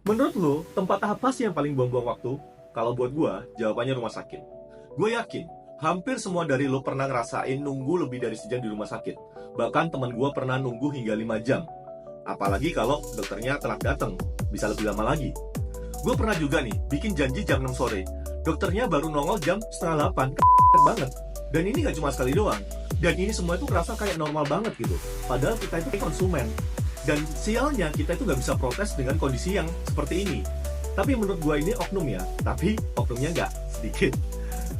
Menurut lo, tempat apa sih yang paling buang-buang waktu? Kalau buat gua, jawabannya rumah sakit. Gue yakin, hampir semua dari lo pernah ngerasain nunggu lebih dari sejam di rumah sakit. Bahkan teman gua pernah nunggu hingga 5 jam. Apalagi kalau dokternya telat datang, bisa lebih lama lagi. Gue pernah juga nih, bikin janji jam 6 sore. Dokternya baru nongol jam setengah 8, banget. Dan ini gak cuma sekali doang. Dan ini semua itu kerasa kayak normal banget gitu. Padahal kita itu konsumen. Dan sialnya kita itu nggak bisa protes dengan kondisi yang seperti ini. Tapi menurut gua ini oknum ya, tapi oknumnya nggak sedikit.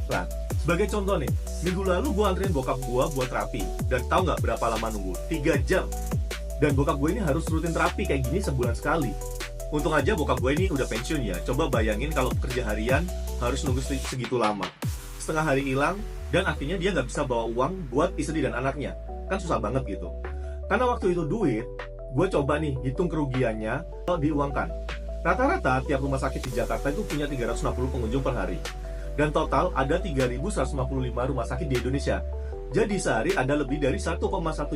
Nah, sebagai contoh nih, minggu lalu gua anterin bokap gua buat terapi. Dan tahu nggak berapa lama nunggu? 3 jam. Dan bokap gue ini harus rutin terapi kayak gini sebulan sekali. Untung aja bokap gue ini udah pensiun ya. Coba bayangin kalau kerja harian harus nunggu segitu lama. Setengah hari hilang, dan akhirnya dia nggak bisa bawa uang buat istri dan anaknya. Kan susah banget gitu. Karena waktu itu duit, gue coba nih hitung kerugiannya kalau diuangkan. Rata-rata tiap rumah sakit di Jakarta itu punya 360 pengunjung per hari. Dan total ada 3.155 rumah sakit di Indonesia. Jadi sehari ada lebih dari 1,1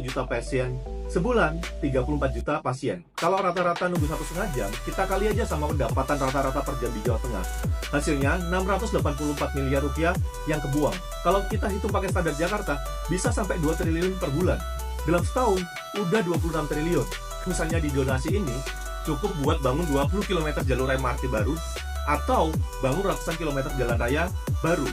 juta pasien. Sebulan, 34 juta pasien. Kalau rata-rata nunggu 1,5 jam, kita kali aja sama pendapatan rata-rata per jam di Jawa Tengah. Hasilnya 684 miliar rupiah yang kebuang. Kalau kita hitung pakai standar Jakarta, bisa sampai 2 triliun per bulan. Dalam setahun, udah 26 triliun. Misalnya di donasi ini, cukup buat bangun 20 km jalur MRT baru, atau bangun ratusan kilometer jalan raya baru.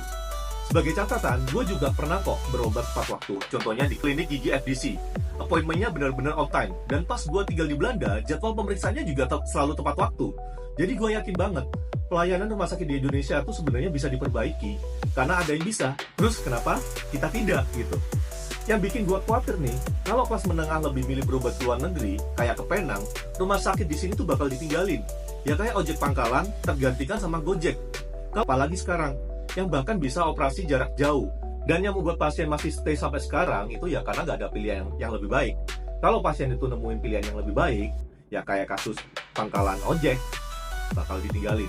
Sebagai catatan, gue juga pernah kok berobat tepat waktu. Contohnya di klinik gigi FDC. Appointment-nya benar-benar on time. Dan pas gue tinggal di Belanda, jadwal pemeriksaannya juga selalu tepat waktu. Jadi gue yakin banget, pelayanan rumah sakit di Indonesia itu sebenarnya bisa diperbaiki. Karena ada yang bisa. Terus kenapa kita tidak gitu? Yang bikin gue khawatir nih, kalau kelas menengah lebih milih berobat ke luar negeri, kayak ke Penang, rumah sakit di sini tuh bakal ditinggalin. Ya kayak ojek pangkalan, tergantikan sama Gojek. Apalagi sekarang, yang bahkan bisa operasi jarak jauh. Dan yang membuat pasien masih stay sampai sekarang itu ya karena nggak ada pilihan yang lebih baik. Kalau pasien itu nemuin pilihan yang lebih baik, ya kayak kasus pangkalan ojek, bakal ditinggalin.